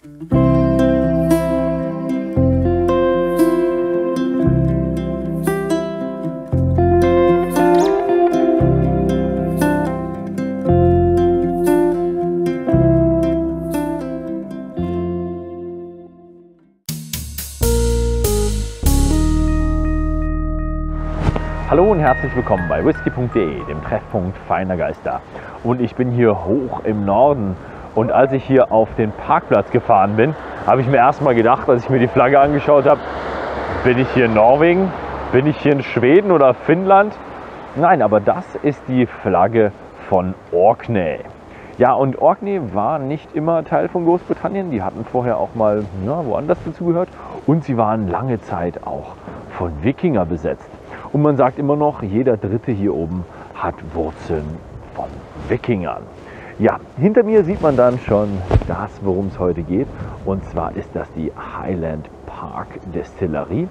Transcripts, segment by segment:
Hallo und herzlich willkommen bei whisky.de, dem Treffpunkt feiner Geister. Und ich bin hier hoch im Norden. Und als ich hier auf den Parkplatz gefahren bin, habe ich mir erstmal gedacht, als ich mir die Flagge angeschaut habe, bin ich hier in Norwegen, bin ich hier in Schweden oder Finnland? Nein, aber das ist die Flagge von Orkney. Ja, und Orkney war nicht immer Teil von Großbritannien. Die hatten vorher auch mal woanders dazugehört. Und sie waren lange Zeit auch von Wikinger besetzt. Und man sagt immer noch, jeder Dritte hier oben hat Wurzeln von Wikingern. Ja, hinter mir sieht man dann schon das, worum es heute geht. Und zwar ist das die Highland Park Destillerie.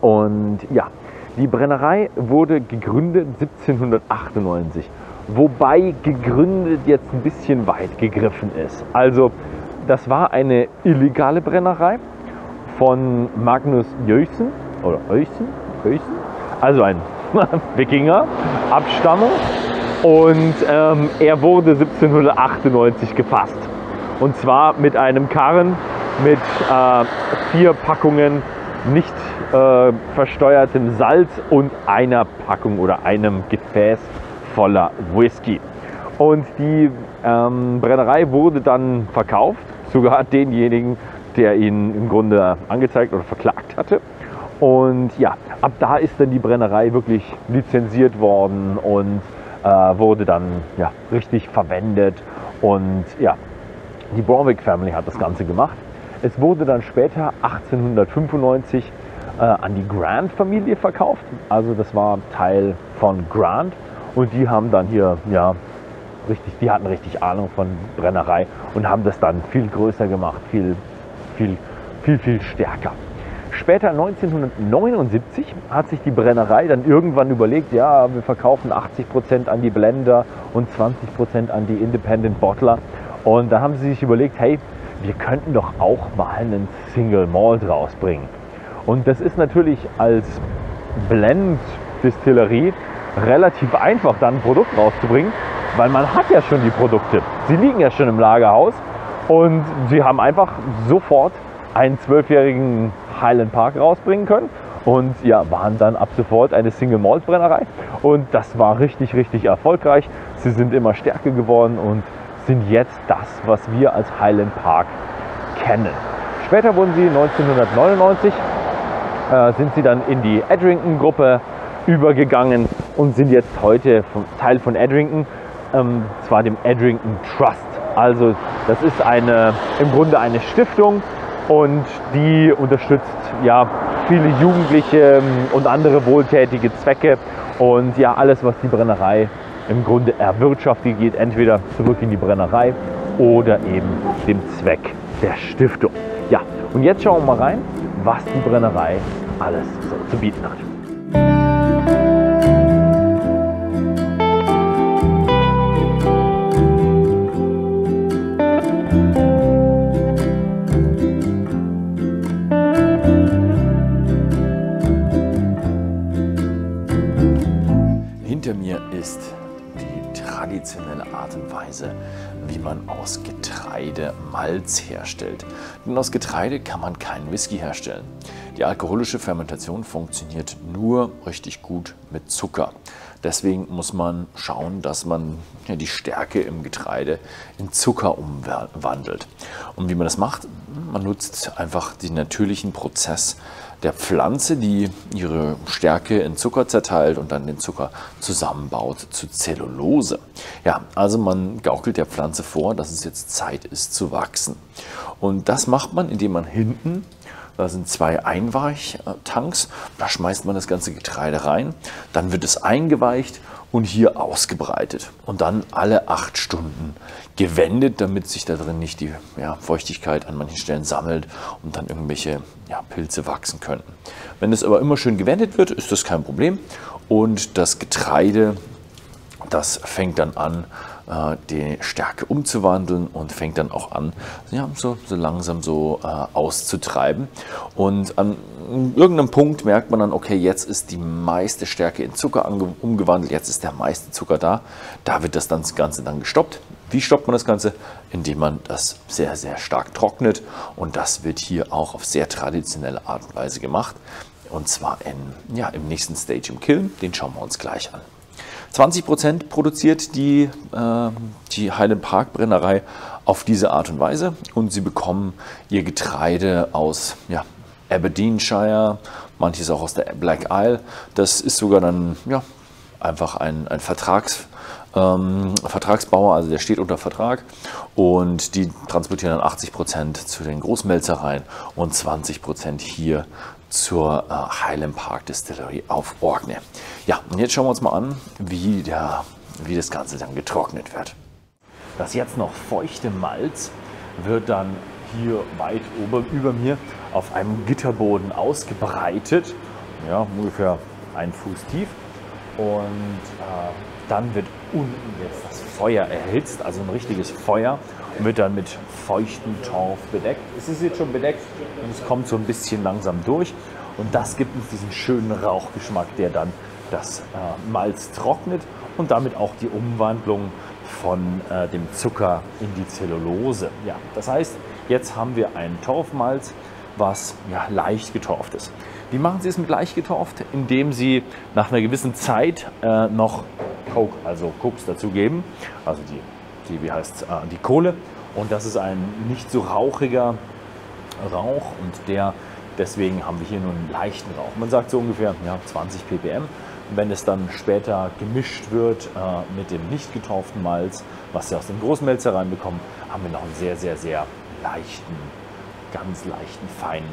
Und ja, die Brennerei wurde gegründet 1798. Wobei gegründet jetzt ein bisschen weit gegriffen ist. Also das war eine illegale Brennerei von Magnus Eunson oder Eunson, also ein Wikinger, Abstammung. Und er wurde 1798 gefasst. Und zwar mit einem Karren mit 4 Packungen nicht versteuertem Salz und einer Packung oder einem Gefäß voller Whisky. Und die Brennerei wurde dann verkauft, sogar denjenigen, der ihn im Grunde angezeigt oder verklagt hatte. Und ja, ab da ist dann die Brennerei wirklich lizenziert worden und wurde dann ja, richtig verwendet. Und ja, die Bromwich Family hat das Ganze gemacht. Es wurde dann später 1895 an die Grant-Familie verkauft. Also das war Teil von Grant. Und die haben dann hier, ja, die hatten richtig Ahnung von Brennerei und haben das dann viel größer gemacht, viel stärker. Später 1979 hat sich die Brennerei dann irgendwann überlegt, ja, wir verkaufen 80% an die Blender und 20% an die Independent Bottler. Und da haben sie sich überlegt, hey, wir könnten doch auch mal einen Single Malt rausbringen. Und das ist natürlich als Blend-Distillerie relativ einfach, dann ein Produkt rauszubringen, weil man hat ja schon die Produkte. Sie liegen ja schon im Lagerhaus und sie haben einfach sofort einen 12-jährigen Highland Park rausbringen können und ja, waren dann ab sofort eine Single Malt Brennerei und das war richtig erfolgreich. Sie sind immer stärker geworden und sind jetzt das, was wir als Highland Park kennen. Später wurden sie 1999 sind sie dann in die Edrington-Gruppe übergegangen und sind jetzt heute Teil von Edrington, zwar dem Edrington Trust. Also das ist im Grunde eine Stiftung und die unterstützt ja viele Jugendliche und andere wohltätige Zwecke und ja alles, was die Brennerei im Grunde erwirtschaftet, geht entweder zurück in die Brennerei oder eben dem Zweck der Stiftung. Ja, und jetzt schauen wir mal rein, was die Brennerei alles so zu bieten hat. Hinter mir ist die traditionelle Art und Weise, wie man aus Getreide Malz herstellt. Denn aus Getreide kann man keinen Whisky herstellen. Die alkoholische Fermentation funktioniert nur richtig gut mit Zucker. Deswegen muss man schauen, dass man die Stärke im Getreide in Zucker umwandelt. Und wie man das macht, man nutzt einfach den natürlichen Prozess der Pflanze, die ihre Stärke in Zucker zerteilt und dann den Zucker zusammenbaut zu Zellulose. Ja, also man gaukelt der Pflanze vor, dass es jetzt Zeit ist zu wachsen. Und das macht man, indem man hinten, da sind 2 Einweichtanks, da schmeißt man das ganze Getreide rein, dann wird es eingeweicht und hier ausgebreitet und dann alle 8 Stunden gewendet, damit sich da drin nicht die Feuchtigkeit an manchen Stellen sammelt und dann irgendwelche Pilze wachsen könnten. Wenn es aber immer schön gewendet wird, ist das kein Problem und das Getreide, das fängt dann an, die Stärke umzuwandeln und fängt dann auch an, ja, so langsam so auszutreiben. Und an irgendeinem Punkt merkt man dann, okay, jetzt ist die meiste Stärke in Zucker umgewandelt, jetzt ist der meiste Zucker da. Da wird das Ganze dann gestoppt. Wie stoppt man das Ganze? Indem man das sehr, sehr stark trocknet. Und das wird hier auch auf sehr traditionelle Art und Weise gemacht. Und zwar im nächsten Stage im Kiln. Den schauen wir uns gleich an. 20% produziert die Highland Park Brennerei auf diese Art und Weise. Und sie bekommen ihr Getreide aus Aberdeenshire, manches auch aus der Black Isle. Das ist sogar dann einfach ein Vertragsbauer, also der steht unter Vertrag, und die transportieren dann 80% zu den Großmelzereien und 20% hier zur Highland Park Distillery auf Orkney. Ja, und jetzt schauen wir uns mal an, wie das Ganze dann getrocknet wird. Das jetzt noch feuchte Malz wird dann hier weit oben über mir auf einem Gitterboden ausgebreitet, ja, ungefähr 1 Fuß tief. Und dann wird unten jetzt das Feuer erhitzt, also ein richtiges Feuer, und wird dann mit feuchtem Torf bedeckt. Es ist jetzt schon bedeckt und es kommt so ein bisschen langsam durch. Und das gibt uns diesen schönen Rauchgeschmack, der dann das Malz trocknet und damit auch die Umwandlung von dem Zucker in die Zellulose. Ja, das heißt, jetzt haben wir ein Torfmalz, was leicht getorft ist. Wie machen Sie es mit leicht getorft? Indem Sie nach einer gewissen Zeit noch Coke, also Koks dazugeben, also die Kohle. Und das ist ein nicht so rauchiger Rauch und deswegen haben wir hier nur einen leichten Rauch. Man sagt so ungefähr 20 ppm. Wenn es dann später gemischt wird mit dem nicht getorften Malz, was Sie aus den Großmelzereien bekommen, haben wir noch einen sehr, sehr, sehr leichten, ganz leichten, feinen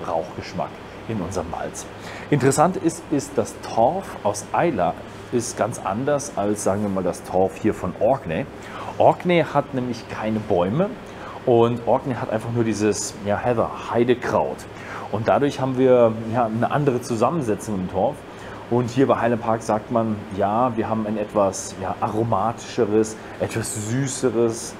Rauchgeschmack in unserem Malz. Interessant ist, das Torf aus Islay ist ganz anders als, sagen wir mal, das Torf hier von Orkney. Orkney hat nämlich keine Bäume und Orkney hat einfach nur dieses Heather, Heidekraut. Und dadurch haben wir eine andere Zusammensetzung im Torf. Und hier bei Highland Park sagt man, wir haben ein etwas aromatischeres, etwas süßeres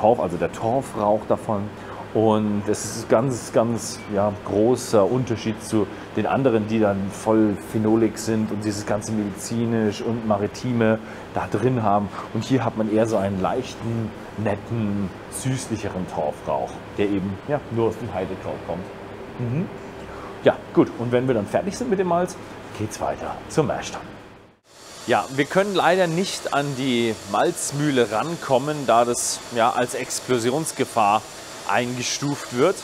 Torf, also der Torfrauch davon. Und das ist ein ganz, ganz großer Unterschied zu den anderen, die dann voll phenolig sind und dieses ganze medizinisch und maritime da drin haben. Und hier hat man eher so einen leichten, netten, süßlicheren Torfrauch, der eben nur aus dem Heidekraut kommt. Ja, gut. Und wenn wir dann fertig sind mit dem Malz, geht's weiter zum Mashdown. Ja, wir können leider nicht an die Malzmühle rankommen, da das als Explosionsgefahr eingestuft wird.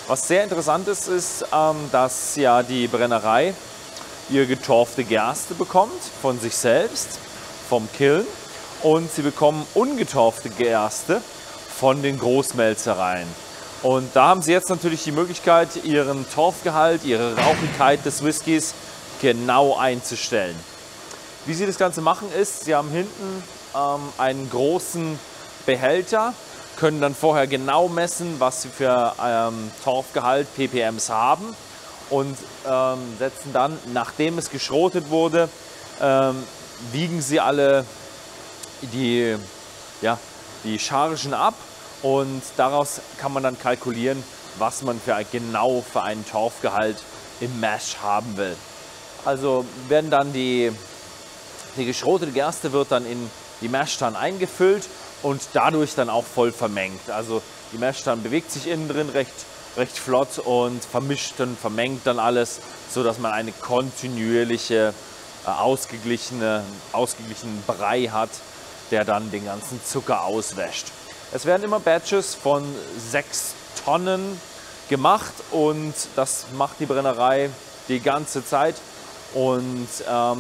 Was sehr interessant ist, dass die Brennerei ihre getorfte Gerste bekommt von sich selbst, vom Kiln, und sie bekommen ungetorfte Gerste von den Großmelzereien. Und da haben sie jetzt natürlich die Möglichkeit, ihren Torfgehalt, ihre Rauchigkeit des Whiskys genau einzustellen. Wie sie das Ganze machen ist, sie haben hinten einen großen Behälter, können dann vorher genau messen, was sie für Torfgehalt, ppms haben, und setzen dann, nachdem es geschrotet wurde, wiegen sie alle die Chargen ab, und daraus kann man dann kalkulieren, was man genau für einen Torfgehalt im Mash haben will. Also werden dann die geschrotete Gerste wird dann in die Mashtan eingefüllt und dadurch dann auch voll vermengt. Also die Mashtan bewegt sich innen drin recht flott und vermischt und vermengt dann alles, so dass man eine kontinuierliche, ausgeglichenen Brei hat, der dann den ganzen Zucker auswäscht. Es werden immer Batches von 6 Tonnen gemacht, und das macht die Brennerei die ganze Zeit. Und da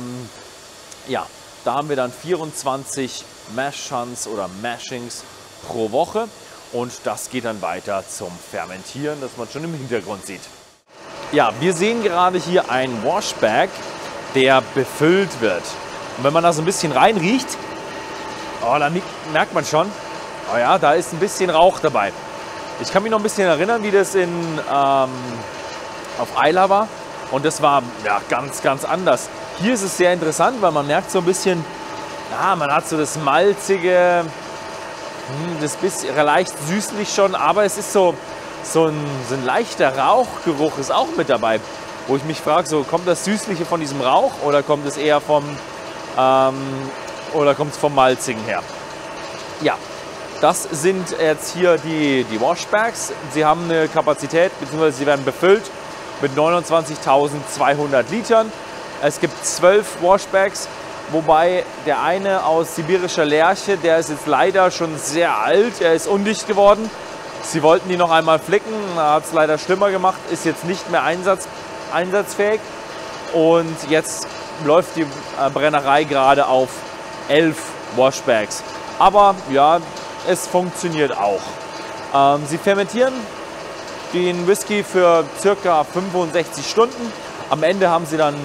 haben wir dann 24 Mash-Tuns oder Mashings pro Woche, und das geht dann weiter zum Fermentieren, das man schon im Hintergrund sieht. Ja, wir sehen gerade hier einen Washbag, der befüllt wird. Und wenn man da so ein bisschen reinriecht, dann merkt man schon, da ist ein bisschen Rauch dabei. Ich kann mich noch ein bisschen erinnern, wie das auf Islay war, und das war ganz, ganz anders. Hier ist es sehr interessant, weil man merkt so ein bisschen ja, man hat so das malzige, das bisschen leicht süßlich schon, aber es ist so ein leichter Rauchgeruch ist auch mit dabei, wo ich mich frage, so kommt das Süßliche von diesem Rauch oder kommt es eher vom Malzigen her? Ja, das sind jetzt hier die Washbags. Sie haben eine Kapazität, beziehungsweise sie werden befüllt mit 29.200 Litern. Es gibt 12 Washbags, wobei der eine aus sibirischer Lärche, der ist jetzt leider schon sehr alt, er ist undicht geworden. Sie wollten die noch einmal flicken, hat es leider schlimmer gemacht, ist jetzt nicht mehr einsatzfähig. Und jetzt läuft die Brennerei gerade auf 11 Washbags. Aber ja, es funktioniert auch. Sie fermentieren den Whisky für ca. 65 Stunden. Am Ende haben sie dann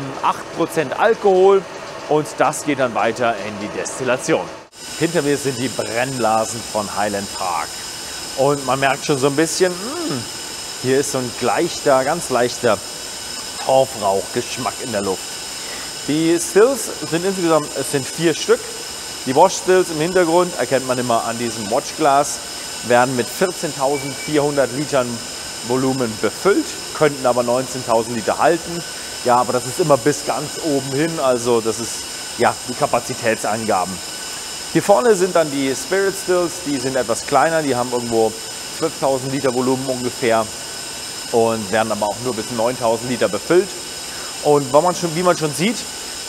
8% Alkohol und das geht dann weiter in die Destillation. Hinter mir sind die Brennblasen von Highland Park. Und man merkt schon so ein bisschen, hier ist so ein ganz leichter Torfrauchgeschmack in der Luft. Die Stills sind insgesamt, es sind 4 Stück. Die Wash-Stills im Hintergrund erkennt man immer an diesem Watchglas, werden mit 14.400 Litern Volumen befüllt, könnten aber 19.000 Liter halten. Ja, aber das ist immer bis ganz oben hin, also das ist ja die Kapazitätsangaben. Hier vorne sind dann die Spirit Stills, die sind etwas kleiner, die haben irgendwo 12.000 Liter Volumen ungefähr und werden aber auch nur bis 9.000 Liter befüllt. Und wie man schon sieht,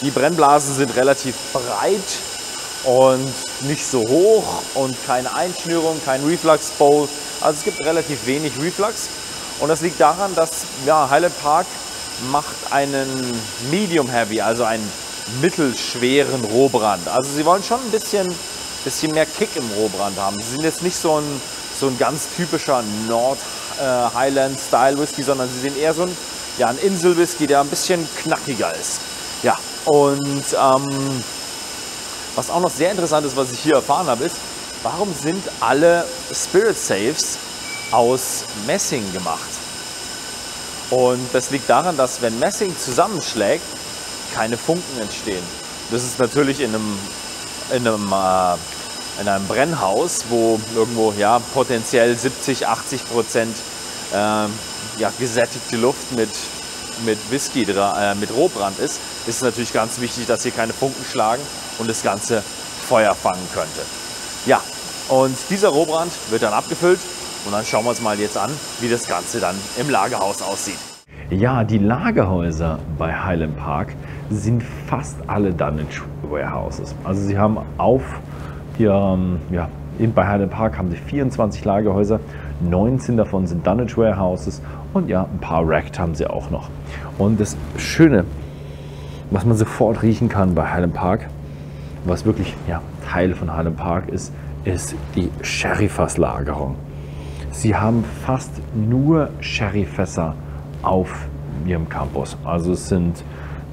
die Brennblasen sind relativ breit und nicht so hoch und keine Einschnürung, kein Reflux Bowl. Also es gibt relativ wenig Reflux und das liegt daran, dass ja, Highland Park macht einen Medium Heavy, also einen mittelschweren Rohbrand. Also sie wollen schon ein bisschen mehr Kick im Rohbrand haben. Sie sind jetzt nicht so ein ganz typischer Nord-Highland-Style Whisky, sondern sie sind eher so ein Insel-Whisky, der ein bisschen knackiger ist. Ja, und was auch noch sehr interessant ist, was ich hier erfahren habe, ist, warum sind alle Spirit Safes aus Messing gemacht? Und das liegt daran, dass wenn Messing zusammenschlägt, keine Funken entstehen. Das ist natürlich in einem Brennhaus, wo irgendwo ja, potenziell 70–80% gesättigte Luft mit Whisky, mit Rohbrand ist es natürlich ganz wichtig, dass hier keine Funken schlagen und das Ganze Feuer fangen könnte. Ja, und dieser Rohbrand wird dann abgefüllt und dann schauen wir uns mal jetzt an, wie das Ganze dann im Lagerhaus aussieht. Ja, die Lagerhäuser bei Highland Park sind fast alle Dunnage Warehouses. Also sie haben bei Highland Park haben sie 24 Lagerhäuser, 19 davon sind Dunnage Warehouses und ja, ein paar Racked haben sie auch noch. Und das Schöne, was man sofort riechen kann bei Highland Park, was wirklich ja, Teil von Highland Park ist die Sherry-Fasslagerung. Sie haben fast nur Sherryfässer auf ihrem Campus. Also es sind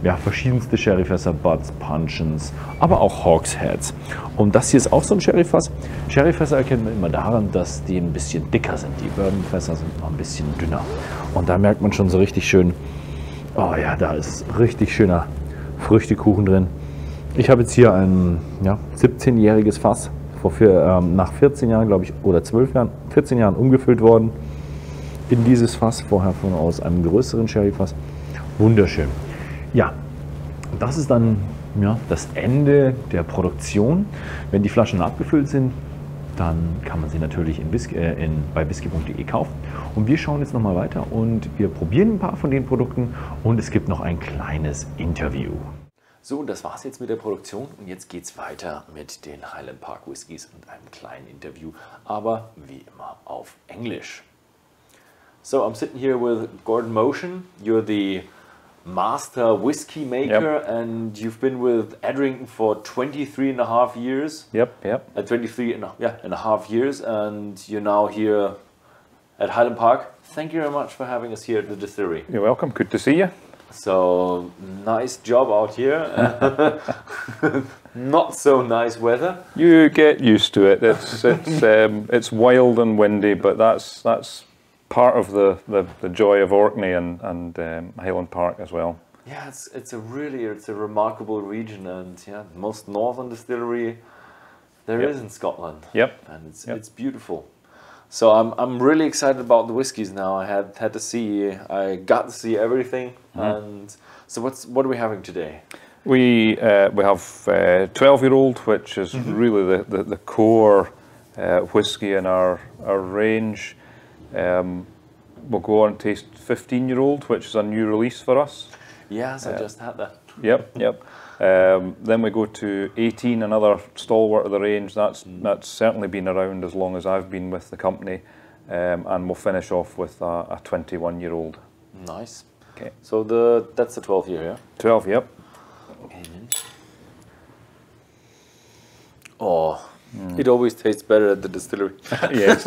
ja, verschiedenste Sherryfässer, Butts, Puncheons, aber auch Hogsheads. Und das hier ist auch so ein Sherryfass. Sherryfässer erkennt man immer daran, dass die ein bisschen dicker sind. Die Bourbonfässer sind noch ein bisschen dünner. Und da merkt man schon so richtig schön, oh ja, da ist richtig schöner Früchtekuchen drin. Ich habe jetzt hier ein 17-jähriges Fass, nach 14 Jahren, glaube ich, oder 14 Jahren umgefüllt worden in dieses Fass, vorher aus einem größeren Sherryfass. Wunderschön. Ja, das ist dann das Ende der Produktion. Wenn die Flaschen abgefüllt sind, dann kann man sie natürlich bei whisky.de kaufen. Und wir schauen jetzt nochmal weiter und wir probieren ein paar von den Produkten und es gibt noch ein kleines Interview. So, und das war's jetzt mit der Produktion und jetzt geht's weiter mit den Highland Park Whiskys und einem kleinen Interview, aber wie immer auf Englisch. So, I'm sitting here with Gordon Motion. You're the master whiskey maker, and you've been with Edrington for 23.5 years. Yep. 23.5 years, and you're now here at Highland Park. Thank you very much for having us here at the distillery. You're welcome. Good to see you. So, nice job out here. Not so nice weather. You get used to it. It's wild and windy, but that's part of the joy of Orkney and Highland Park as well. Yeah, it's a remarkable region, and yeah, most northern distillery there is in Scotland. Yep. And it's beautiful. So I'm really excited about the whiskies now. I got to see everything. And so what are we having today? We have 12-year-old, which is really the core whiskey in our range. We'll go on and taste 15-year-old, which is a new release for us. Yes, I just had that. Yep. Then we go to 18, another stalwart of the range. That's certainly been around as long as I've been with the company. And we'll finish off with a 21-year-old. Nice. Okay. So that's the 12 year, yeah? 12, yep. Oh, it always tastes better at the distillery. Yes.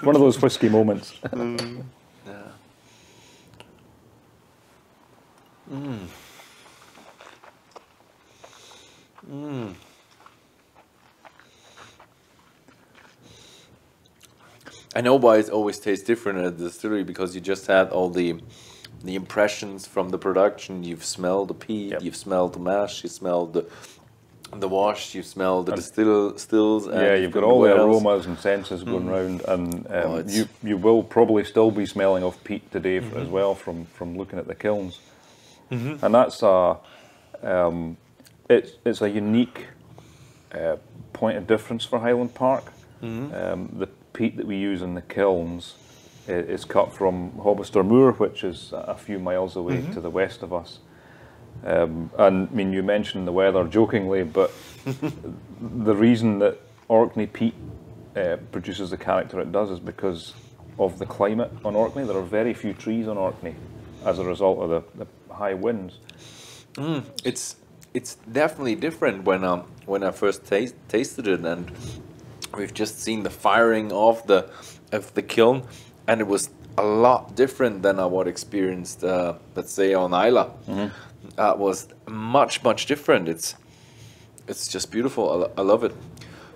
One of those whiskey moments. I know why it always tastes different at the distillery, because you just had all the impressions from the production. You've smelled the peat, you've smelled the mash, you smelled the wash, you smelled the stills. Yeah, you've got all the aromas and senses going round, and you will probably still be smelling of peat today as well from looking at the kilns. And that's it's a unique point of difference for Highland Park. The peat that we use in the kilns is cut from Hobbister Moor, which is a few miles away to the west of us. And I mean, you mentioned the weather jokingly, but the reason that Orkney peat produces the character it does is because of the climate on Orkney. There are very few trees on Orkney as a result of the high winds. It's definitely different when I first tasted it, and we've just seen the firing of the kiln, and it was a lot different than I would experienced, let's say, on Isla. It was much different. It's just beautiful. I love it.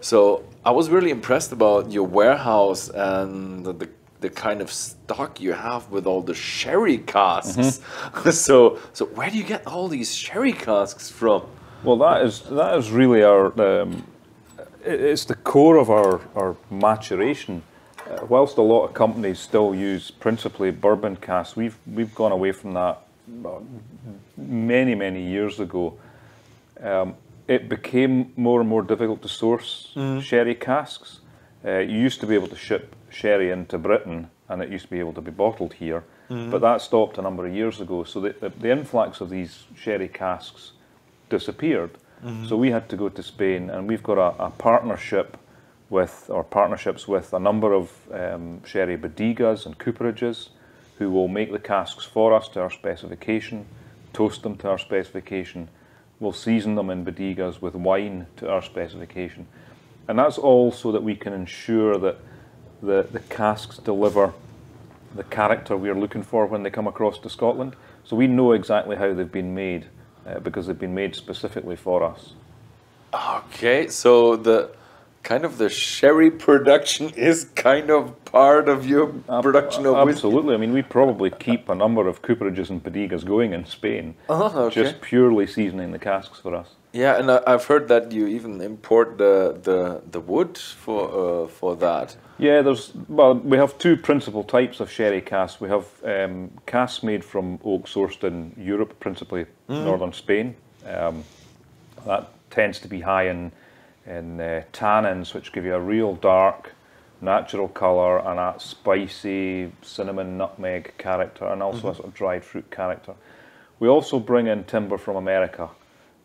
So I was really impressed about your warehouse and the kind of stock you have with all the sherry casks. So where do you get all these sherry casks from? Well, that is really our it's the core of our maturation. Whilst a lot of companies still use principally bourbon casks, we've gone away from that many years ago. It became more and more difficult to source sherry casks. You used to be able to ship sherry into Britain, and it used to be able to be bottled here, but that stopped a number of years ago. So the influx of these sherry casks disappeared. So we had to go to Spain, and we've got a partnership partnerships with a number of sherry bodegas and cooperages who will make the casks for us to our specification, toast them to our specification. We'll season them in bodegas with wine to our specification. And that's all so that we can ensure that the casks deliver the character we're looking for when they come across to Scotland. So we know exactly how they've been made because they've been made specifically for us. Okay, so the sherry production is kind of part of your production of whiskey? Absolutely. I mean, we probably keep a number of cooperages and bodegas going in Spain, just purely seasoning the casks for us. Yeah, and I've heard that you even import the wood for that. Yeah, we have two principal types of sherry casks. We have casks made from oak sourced in Europe, principally northern Spain. That tends to be high in tannins, which give you a real dark, natural colour and a spicy cinnamon, nutmeg character, and also a sort of dried fruit character. We also bring in timber from America,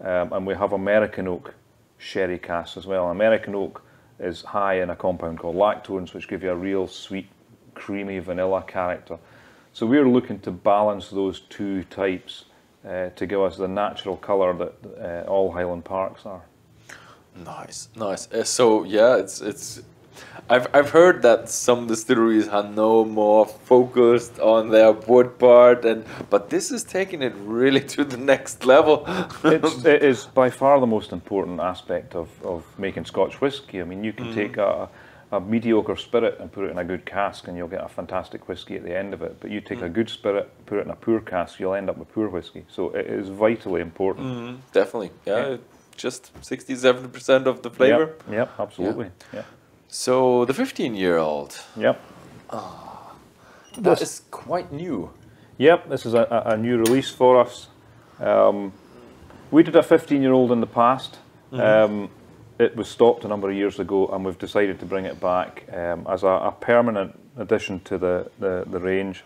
and we have American oak sherry casks as well. American oak is high in a compound called lactones, which give you a real sweet, creamy vanilla character. So we're looking to balance those two types to give us the natural colour that all Highland Parks are. Nice. So yeah, it's. I've heard that some distilleries are no more focused on their wood part, but this is taking it really to the next level. It is by far the most important aspect of making Scotch whisky. I mean, you can take a a mediocre spirit and put it in a good cask and you'll get a fantastic whiskey at the end of it. But you take a good spirit, put it in a poor cask, you'll end up with poor whiskey. So it is vitally important. Definitely, yeah. Just 60-70% of the flavor. Yep, absolutely. Yeah. So the 15-year-old. Yep. That is quite new. Yep, this is a new release for us. We did a 15-year-old in the past. It was stopped a number of years ago, and we've decided to bring it back as a permanent addition to the range.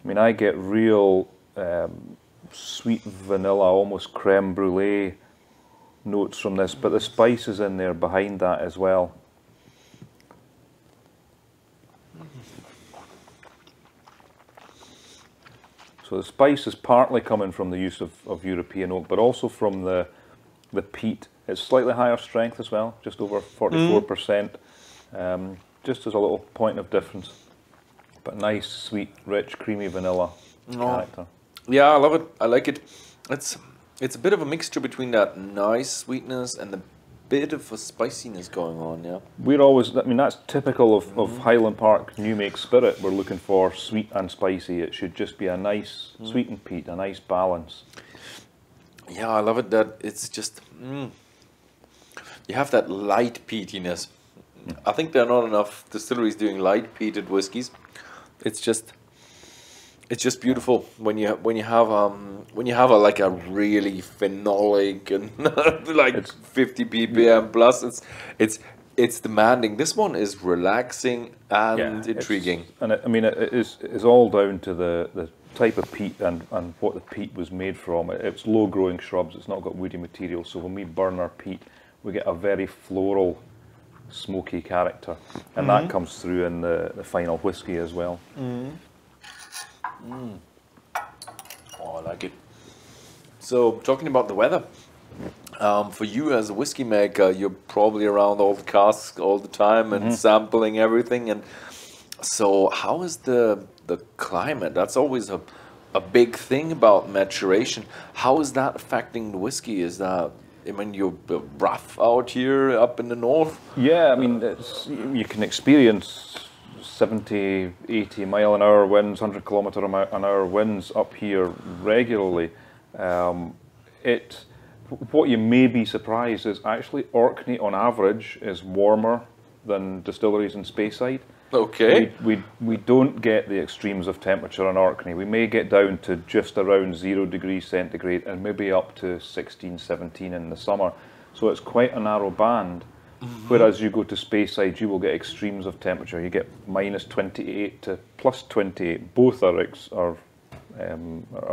I mean, I get real sweet vanilla, almost creme brulee notes from this, but the spice is in there behind that as well. So the spice is partly coming from the use of European oak, but also from the peat. It's slightly higher strength as well, just over 44%, just as a little point of difference. But nice, sweet, rich, creamy vanilla character. Yeah, I love it. I like it. It's a bit of a mixture between that nice sweetness and the bit of a spiciness going on, yeah. We're always, I mean, that's typical of Highland Park new make spirit. We're looking for sweet and spicy. It should just be a nice sweetened peat, a nice balance. Yeah, I love it that it's just, you have that light peatiness. I think there are not enough distilleries doing light peated whiskies. It's just beautiful when you have like a really phenolic and like it's 50 ppm plus. It's demanding. This one is relaxing and intriguing. It's all down to the type of peat and what the peat was made from. It's low growing shrubs. It's not got woody material. So when we burn our peat, we get a very floral, smoky character, and that comes through in the final whiskey as well. Oh, I like it. So, talking about the weather, for you as a whiskey maker, you're probably around all the casks all the time and sampling everything. And so, how is the climate? That's always a big thing about maturation. How is that affecting the whiskey? Is that, I mean, you're rough out here up in the north? Yeah, I mean, you can experience 70, 80 mile an hour winds, 100 kilometre an hour winds up here regularly. What you may be surprised is actually Orkney on average is warmer than distilleries in Speyside. Okay. We don't get the extremes of temperature in Orkney. We may get down to just around 0 degrees centigrade and maybe up to 16, 17 in the summer. So it's quite a narrow band. Whereas you go to Speyside, you will get extremes of temperature. You get minus 28 to plus 28. Both are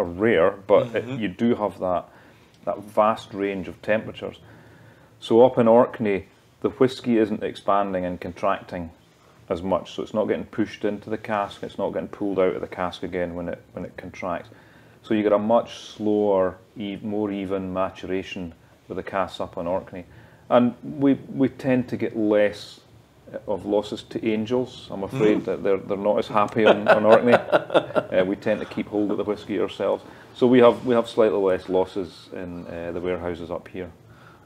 rare, but you do have that vast range of temperatures. So up in Orkney, the whiskey isn't expanding and contracting as much, so it's not getting pushed into the cask. It's not getting pulled out of the cask again when it contracts. So you get a much slower, more even maturation with the casks up on Orkney. And we tend to get less of losses to angels. I'm afraid that they're not as happy on Orkney. We tend to keep hold of the whiskey ourselves. So we have slightly less losses in the warehouses up here.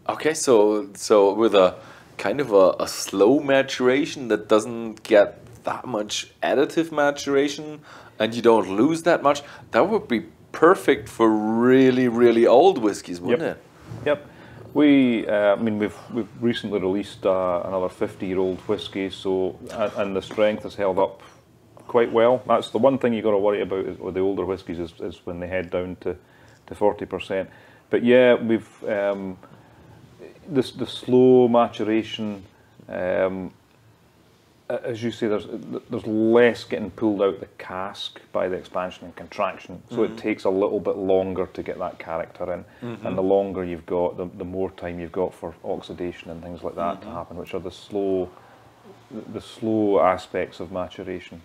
Okay, so with a kind of a slow maturation that doesn't get that much additive maturation and you don't lose that much, that would be perfect for really, really old whiskies, wouldn't it? Yep. We've recently released another 50-year-old whiskey, so and the strength has held up quite well. That's the one thing you got to worry about with the older whiskies is when they head down to 40%. But yeah, we've the slow maturation. As you say, there's less getting pulled out the cask by the expansion and contraction, so it takes a little bit longer to get that character in, and the longer you've got, the more time you've got for oxidation and things like that to happen, which are the slow aspects of maturation.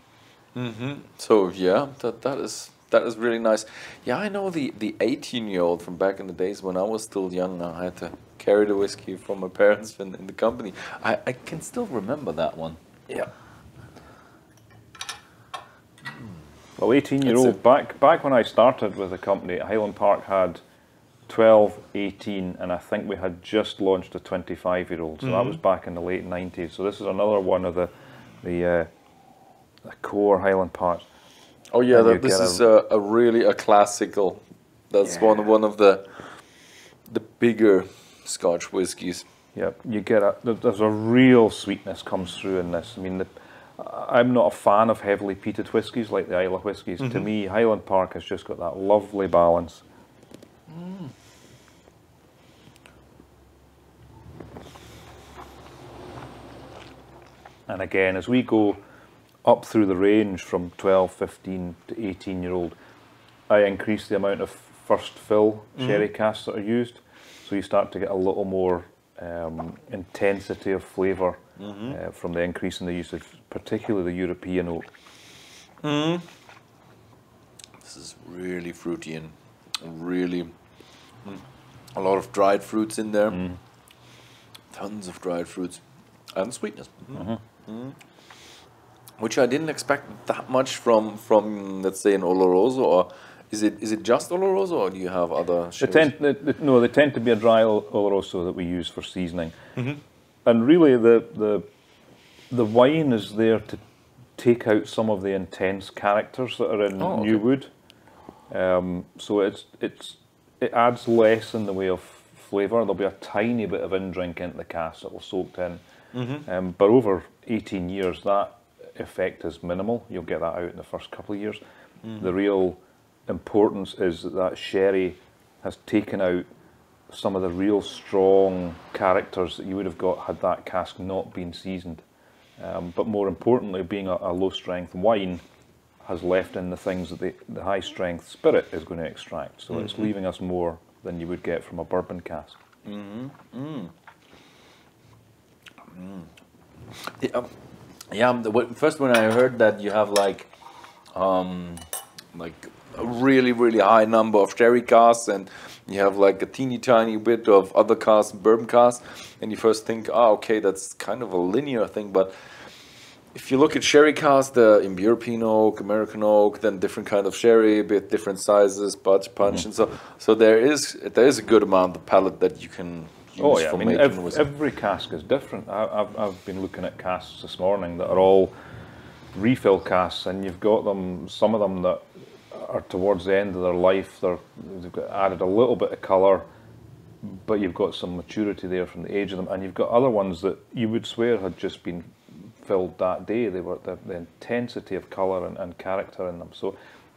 So yeah, that is really nice. Yeah, I know the 18-year-old from back in the days when I was still young. I had to carry the whiskey from my parents in the company. I can still remember that one. Yeah. Well, 18-year-old, back when I started with the company, Highland Park had 12, 18, and I think we had just launched a 25-year-old. So that was back in the late 90s. So this is another one of the core Highland Parks. Oh yeah, this is a really classical. That's one of the bigger Scotch whiskies. Yeah, you get there's a real sweetness comes through in this. I mean, I'm not a fan of heavily peated whiskies like the Islay whiskies. To me, Highland Park has just got that lovely balance. And again, as we go up through the range from 12, 15 to 18-year-old, I increase the amount of first fill sherry casks that are used. So you start to get a little more intensity of flavour from the increase in the use of particularly the European oak. This is really fruity and really a lot of dried fruits in there. Tons of dried fruits and sweetness. Which I didn't expect that much from let's say an Oloroso, or is it just Oloroso, or do you have other sherries? They tend to be a dry Oloroso that we use for seasoning. And really the wine is there to take out some of the intense characters that are in new wood. So it adds less in the way of flavour. There'll be a tiny bit of in-drink into the cask that will soak in. But over 18 years, that effect is minimal. You'll get that out in the first couple of years. The real importance is that sherry has taken out some of the real strong characters that you would have got had that cask not been seasoned. But more importantly, being a low-strength wine, has left in the things that the high-strength spirit is going to extract. So it's leaving us more than you would get from a bourbon cask. First when I heard that you have like a really, really high number of sherry casks, and you have like a teeny tiny bit of other casks, bourbon casks, and you first think, okay, that's kind of a linear thing. But if you look at sherry casks, the European oak, American oak, then different kind of sherry, a bit different sizes, punch, and so there is a good amount of palate that you can use for making whiskey. Every cask is different. I've been looking at casks this morning that are all refill casks, and you've got some of them that are towards the end of their life. They've got added a little bit of colour, but you've got some maturity there from the age of them, and you've got other ones that you would swear had just been filled that day. They were the intensity of colour and character in them. So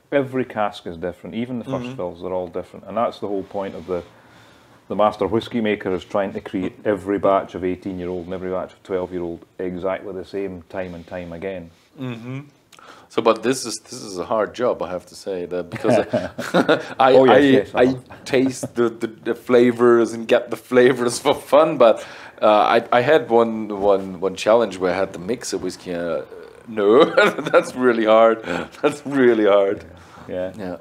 every cask is different. Even the first fills, they're all different, and that's the whole point of the master whiskey maker, is trying to create every batch of 18-year-old and every batch of 12-year-old exactly the same time and time again. So, but this is a hard job, I have to say, that because I taste the flavors and get the flavors for fun. But I had one challenge where I had to mix a whiskey. No, that's really hard. That's really hard. Yeah.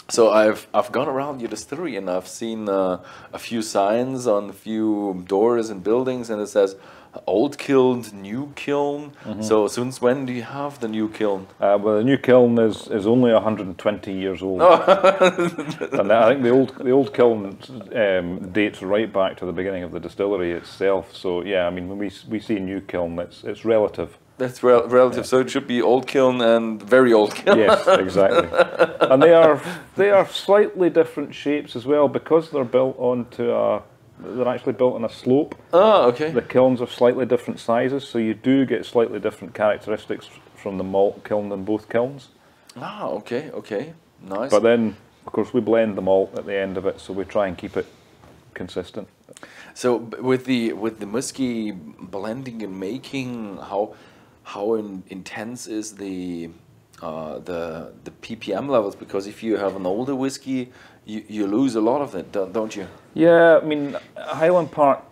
So I've gone around your distillery, and I've seen a few signs on a few doors and buildings, and it says old kiln, new kiln. So since when do you have the new kiln? Well, the new kiln is only 120 years old. And I think the old kiln dates right back to the beginning of the distillery itself. So yeah, I mean, when we see new kiln, it's relative. That's relative, so it should be old kiln and very old kiln. Yes, exactly. And they are slightly different shapes as well, because they're built onto they're actually built on a slope. Oh, okay. The kilns are slightly different sizes, so you do get slightly different characteristics from the malt kiln in both kilns. Ah, okay, nice. But then, of course, we blend the malt at the end of it, so we try and keep it consistent. So with the whiskey blending and making, how intense is the ppm levels? Because if you have an older whiskey, you lose a lot of it, don't you? Yeah, I mean, Highland Park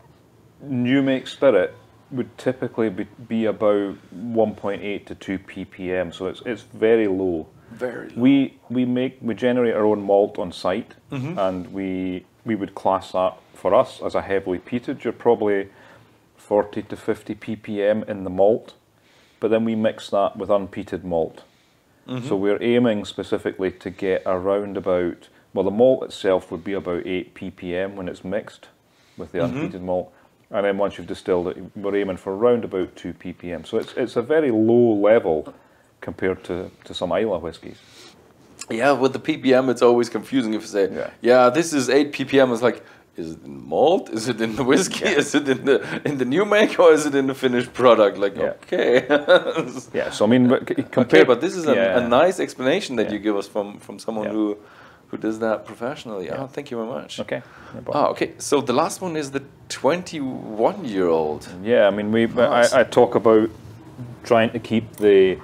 new make spirit would typically be about 1.8 to 2 ppm, so it's very low. Very low. We generate our own malt on site, and we would class that for us as a heavily peated. You're probably 40 to 50 ppm in the malt, but then we mix that with unpeated malt. So we're aiming specifically to get around about well, the malt itself would be about 8 ppm when it's mixed with the unpeated malt. And then once you've distilled it, we're aiming for around about 2 ppm. So it's a very low level compared to some Islay whiskies. Yeah, with the ppm, it's always confusing if you say, yeah, this is 8 ppm. It's like, is it in malt? Is it in the whiskey? Is it in the new make, or is it in the finished product? Like, okay. Yeah, so I mean, okay, but this is a nice explanation that you give us from someone who does that professionally. Oh, thank you very much. Okay. Okay. So the last one is the 21-year-old. Yeah, I mean, I talk about trying to keep the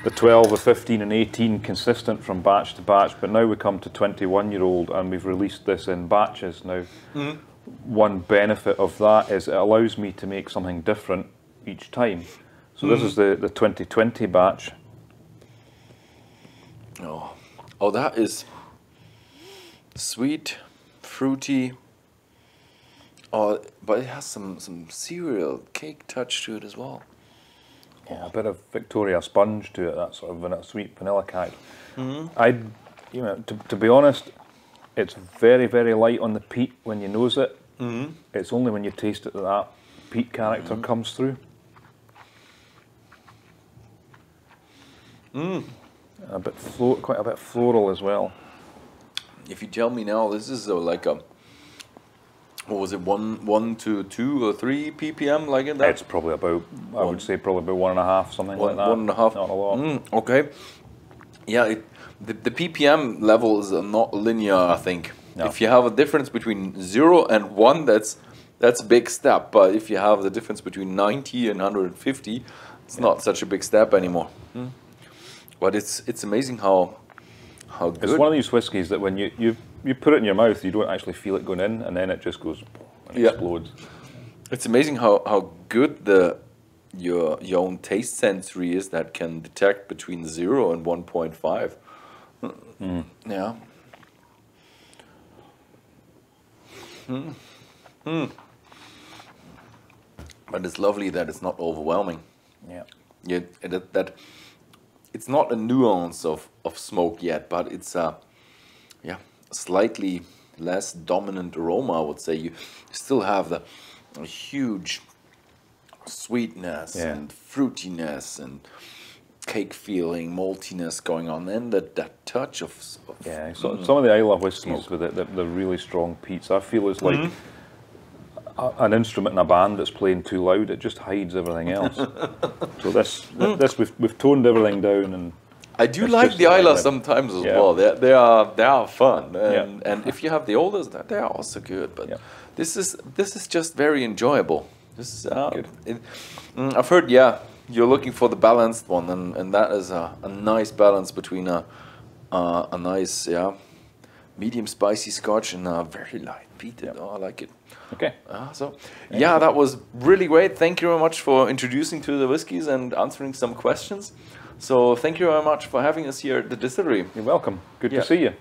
12, the 15 and 18 consistent from batch to batch, but now we come to 21-year-old and we've released this in batches. Now, one benefit of that is it allows me to make something different each time. So this is the 2020 batch. Oh, that is sweet, fruity. Oh, but it has some cereal cake touch to it as well. Yeah, a bit of Victoria sponge to it, that sort of sweet vanilla cake. To be honest, it's very, very light on the peat when you nose it. It's only when you taste it that peat character comes through. Quite a bit floral as well. If you tell me now, this is like a, what was it, 1 to 2 or 3 ppm, like in that? It's probably about, I would say probably about 1.5, something like that. 1.5. Not a lot. Okay. Yeah, the ppm level is not linear, I think. No. If you have a difference between 0 and 1, that's a big step. But if you have the difference between 90 and 150, it's not such a big step anymore. But it's amazing how good. It's one of these whiskies that when you put it in your mouth, you don't actually feel it going in, and then it just goes and explodes. It's amazing how good your own taste sensory is that can detect between 0 and 1.5. Yeah. But it's lovely that it's not overwhelming. Yeah. That it's not a nuance of smoke yet, but it's a slightly less dominant aroma, I would say. You still have the huge sweetness and fruitiness and cake feeling, maltiness going on, and that touch of some of the Islay whiskies with the really strong peats, I feel it's like an instrument in a band that's playing too loud. It just hides everything else. So this we've toned everything down, and I do like the Islay sometimes as well. They are fun, and if you have the olders, they are also good. But this is just very enjoyable. This is good. I've heard you're looking for the balanced one, and that is a nice balance between a nice medium spicy Scotch and a very light peated. Oh, I like it. Okay. That was really great. Thank you very much for introducing to the whiskies and answering some questions. So thank you very much for having us here at the distillery. You're welcome. Good to see you.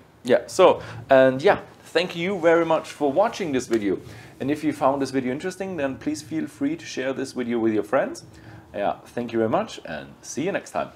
Thank you very much for watching this video. And if you found this video interesting, then please feel free to share this video with your friends. Thank you very much, and see you next time.